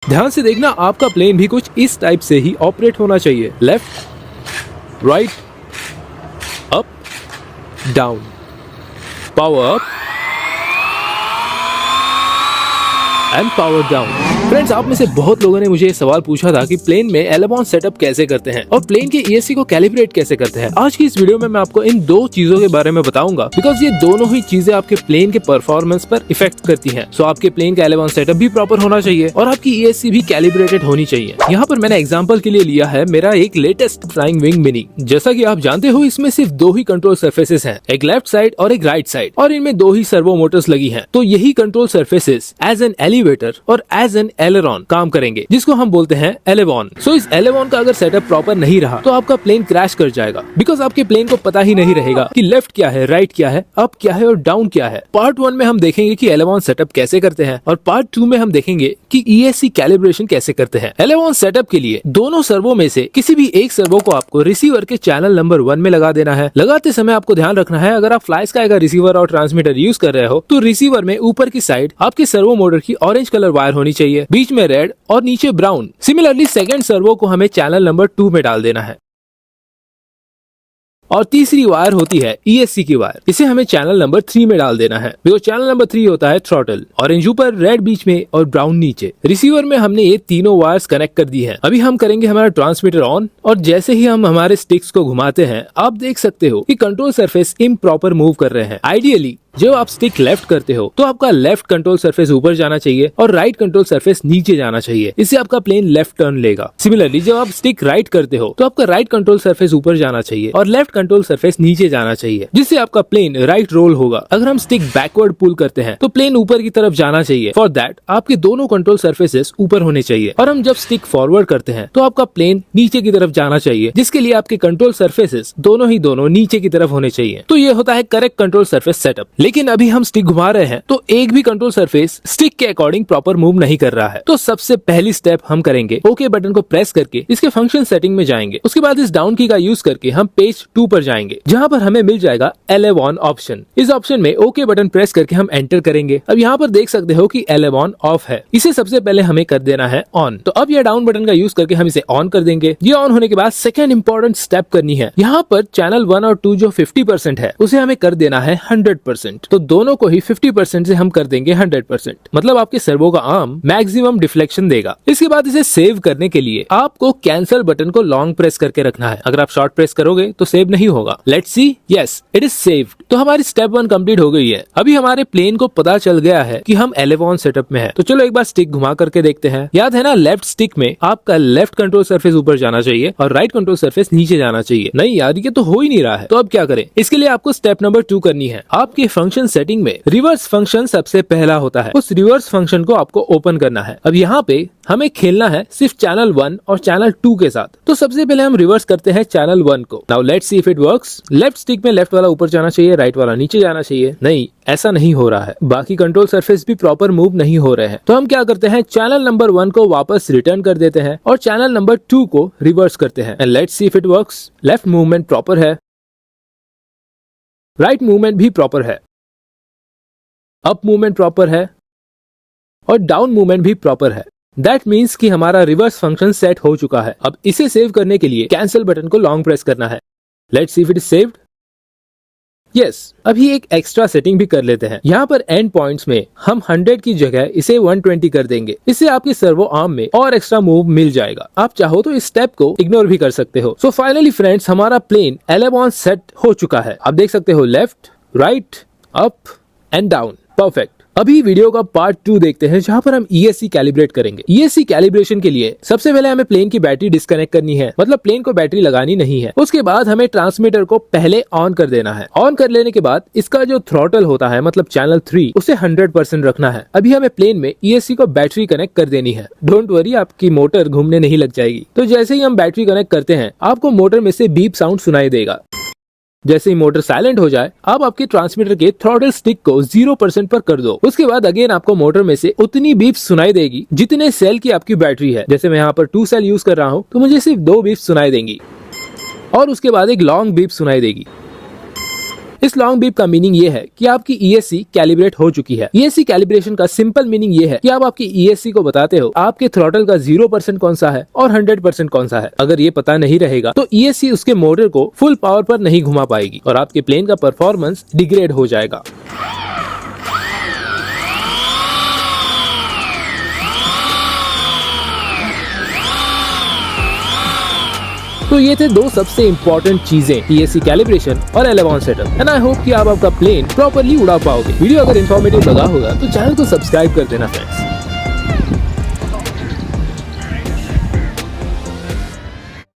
ध्यान से देखना, आपका प्लेन भी कुछ इस टाइप से ही ऑपरेट होना चाहिए। Left, right, up, down, power up and power down. Friends, आप में से बहुत लोगों ने मुझे ये सवाल पूछा था कि प्लेन में एलेबॉन सेटअप कैसे करते हैं और प्लेन के ईएससी को कैलिब्रेट कैसे करते हैं। आज की इस वीडियो में मैं आपको इन दो चीजों के बारे में बताऊंगा, बिकॉज ये दोनों ही चीजें आपके प्लेन के परफॉर्मेंस पर इफेक्ट करती हैं। सो आपके प्लेन का एलेबॉन सेटअप भी प्रॉपर होना चाहिए और आपकी ईएससी भी कैलिब्रेटेड होनी चाहिए। यहाँ पर मैंने एग्जाम्पल के लिए लिया है मेरा एक लेटेस्ट फ्लाइंग विंग मिनी। जैसा की आप जानते हो, इसमें सिर्फ दो ही कंट्रोल सर्फेसेस हैं, एक लेफ्ट साइड और एक राइट साइड, और इनमें दो ही सर्वो मोटर्स लगी हैं। तो यही control surfaces as an elevator और एज एन एलेरॉन काम करेंगे, जिसको हम बोलते हैं एलेवॉन। सो इस एलेवॉन का अगर सेटअप प्रॉपर नहीं रहा तो आपका प्लेन क्रैश कर जाएगा, बिकॉज आपके प्लेन को पता ही नहीं रहेगा कि लेफ्ट क्या है, राइट क्या है, अप क्या है और डाउन क्या है। पार्ट 1 में हम देखेंगे कि एलेवॉन सेटअप कैसे करते हैं और पार्ट 2 में हम देखेंगे कि ईएससी कैलिब्रेशन कैसे करते हैं। एलेवॉन सेटअप के लिए दोनों सर्वो में से किसी भी एक सर्वो को आपको रिसीवर के चैनल नंबर 1 में लगा देना है। लगाते समय आपको ध्यान रखना है, अगर आप फ्लाई स्काई का रिसीवर और ट्रांसमीटर यूज कर रहे हो तो रिसीवर में ऊपर की साइड आपके सर्वो मोटर की ऑरेंज कलर वायर होनी चाहिए, बीच में रेड और नीचे ब्राउन। सिमिलरली सेकंड सर्वो को हमें चैनल नंबर 2 में डाल देना है। और तीसरी वायर होती है ईएससी की वायर, इसे हमें चैनल नंबर 3 में डाल देना है। बिकॉज चैनल नंबर 3 होता है थ्रॉटल, ऑरेंज ऊपर, रेड बीच में और ब्राउन नीचे। रिसीवर में हमने ये तीनों वायर्स कनेक्ट कर दी हैं। अभी हम करेंगे हमारा ट्रांसमीटर ऑन, और जैसे ही हम हमारे स्टिक्स को घुमाते हैं, आप देख सकते हो कि कंट्रोल सरफेस इम्प्रॉपर मूव कर रहे हैं। आइडियली जब आप स्टिक लेफ्ट करते हो तो आपका लेफ्ट कंट्रोल सरफेस ऊपर जाना चाहिए और राइट कंट्रोल सरफेस नीचे जाना चाहिए, इससे आपका प्लेन लेफ्ट टर्न लेगा। सिमिलरली जब आप स्टिक राइट करते हो तो आपका राइट कंट्रोल सरफेस ऊपर जाना चाहिए और लेफ्ट कंट्रोल सरफेस नीचे जाना चाहिए, जिससे आपका प्लेन राइट रोल होगा। अगर हम स्टिक बैकवर्ड पुल करते हैं तो प्लेन ऊपर की तरफ जाना चाहिए। फॉर दैट आपके दोनों कंट्रोल सरफेसेस ऊपर होने चाहिए। और हम जब स्टिक फॉरवर्ड करते हैं तो आपका प्लेन नीचे की तरफ जाना चाहिए, जिसके लिए आपके कंट्रोल सरफेसेस दोनों नीचे की तरफ होने चाहिए। तो ये होता है करेक्ट कंट्रोल सरफेस सेटअप। लेकिन अभी हम स्टिक घुमा रहे हैं तो एक भी कंट्रोल सरफेस स्टिक के अकॉर्डिंग प्रॉपर मूव नहीं कर रहा है। तो सबसे पहली स्टेप हम करेंगे, ओके बटन को प्रेस करके इसके फंक्शन सेटिंग में जाएंगे। उसके बाद इस डाउन की का यूज करके हम पेज 2 पर जाएंगे, जहां पर हमें मिल जाएगा एलेवॉन ऑप्शन। इस ऑप्शन में ओके बटन प्रेस करके हम एंटर करेंगे। अब यहाँ पर देख सकते हो कि एलेवॉन ऑफ है, इसे सबसे पहले हमें कर देना है ऑन। तो अब यह डाउन बटन का यूज करके हम इसे ऑन कर देंगे। ये ऑन होने के बाद सेकंड इंपॉर्टेंट स्टेप करनी है। यहाँ पर चैनल 1 और 2 जो 50% है उसे हमें कर देना है 100%। तो दोनों को ही 50% से हम कर देंगे 100%। मतलब आपके सर्वो का आर्म मैक्सिमम डिफ्लेक्शन देगा। इसके बाद इसे सेव करने के लिए आपको कैंसिल बटन को लॉन्ग प्रेस करके रखना है। अगर आप शॉर्ट प्रेस करोगे तो सेव नहीं होगा। Let's see, yes it is saved. तो हमारी स्टेप 1 कंप्लीट हो गई है। अभी हमारे प्लेन को पता चल गया है कि हम एलेवॉन सेटअप में है। तो चलो एक बार स्टिक घुमा करके देखते हैं। याद है ना, लेफ्ट स्टिक में आपका लेफ्ट कंट्रोल सरफेस ऊपर जाना चाहिए और राइट कंट्रोल सरफेस नीचे जाना चाहिए। नहीं यार, ये तो हो ही नहीं रहा है। तो अब क्या करें? इसके लिए आपको स्टेप नंबर 2 करनी है। आपके फंक्शन सेटिंग में रिवर्स फंक्शन सबसे पहला होता है। उस रिवर्स फंक्शन को आपको ओपन करना है। अब यहाँ पे हमें खेलना है सिर्फ चैनल 1 और चैनल 2 के साथ। तो सबसे पहले हम रिवर्स करते हैं चैनल 1 को। Now let's see if it works. Left stick में लेफ्ट वाला ऊपर जाना चाहिए, राइट वाला नीचे जाना चाहिए। नहीं, ऐसा नहीं हो रहा है। बाकी कंट्रोल सरफेस भी प्रॉपर मूव नहीं हो रहे हैं। तो हम क्या करते हैं, चैनल नंबर 1 को वापस रिटर्न कर देते हैं और चैनल नंबर 2 को रिवर्स करते हैं। And let's see if it works. Left movement proper है, राइट मूवमेंट भी प्रॉपर है, अप मूवमेंट प्रॉपर है और डाउन मूवमेंट भी प्रॉपर है। दैट मीन्स कि हमारा रिवर्स फंक्शन सेट हो चुका है। अब इसे सेव करने के लिए कैंसिल बटन को लॉन्ग प्रेस करना है। Let's see if it is saved. Yes, अभी एक एक्स्ट्रा सेटिंग भी कर लेते हैं। यहाँ पर एंड पॉइंट्स में हम 100 की जगह इसे 120 कर देंगे। इससे आपके सर्वो आर्म में और एक्स्ट्रा मूव मिल जाएगा। आप चाहो तो इस स्टेप को इग्नोर भी कर सकते हो। सो फाइनली फ्रेंड्स, हमारा प्लेन एलेवॉन सेट हो चुका है। आप देख सकते हो left, right, up and down, perfect. अभी वीडियो का पार्ट 2 देखते हैं, जहां पर हम ईएससी कैलिब्रेट करेंगे। ईएससी कैलिब्रेशन के लिए सबसे पहले हमें प्लेन की बैटरी डिस्कनेक्ट करनी है, मतलब प्लेन को बैटरी लगानी नहीं है। उसके बाद हमें ट्रांसमीटर को पहले ऑन कर देना है। ऑन कर लेने के बाद इसका जो थ्रॉटल होता है, मतलब चैनल 3, उसे 100% रखना है। अभी हमें प्लेन में ईएससी को बैटरी कनेक्ट कर देनी है। डोंट वरी, आपकी मोटर घूमने नहीं लग जाएगी। तो जैसे ही हम बैटरी कनेक्ट करते हैं, आपको मोटर में से बीप साउंड सुनाई देगा। जैसे ही मोटर साइलेंट हो जाए, आप आपके ट्रांसमीटर के थ्रॉटल स्टिक को 0% पर कर दो। उसके बाद अगेन आपको मोटर में से उतनी बीप सुनाई देगी जितने सेल की आपकी बैटरी है। जैसे मैं यहाँ पर 2 सेल यूज कर रहा हूँ तो मुझे सिर्फ 2 बीप सुनाई देंगी और उसके बाद एक लॉन्ग बीप सुनाई देगी। इस लॉन्ग बीप का मीनिंग ये है कि आपकी ESC कैलिब्रेट हो चुकी है। ESC कैलिब्रेशन का सिंपल मीनिंग ये है कि आप आपकी ESC को बताते हो आपके थ्रॉटल का 0% कौन सा है और 100% कौन सा है। अगर ये पता नहीं रहेगा तो ESC उसके मोटर को फुल पावर पर नहीं घुमा पाएगी और आपके प्लेन का परफॉर्मेंस डिग्रेड हो जाएगा। तो ये थे दो सबसे इम्पोर्टेंट चीजें, ESC कैलिब्रेशन और aileron setup. And I hope कि आप आपका प्लेन प्रॉपर्ली उड़ा पाओगे। वीडियो अगर इन्फॉर्मेटिव लगा होगा तो चैनल को सब्सक्राइब कर देना फ्रेंड्स।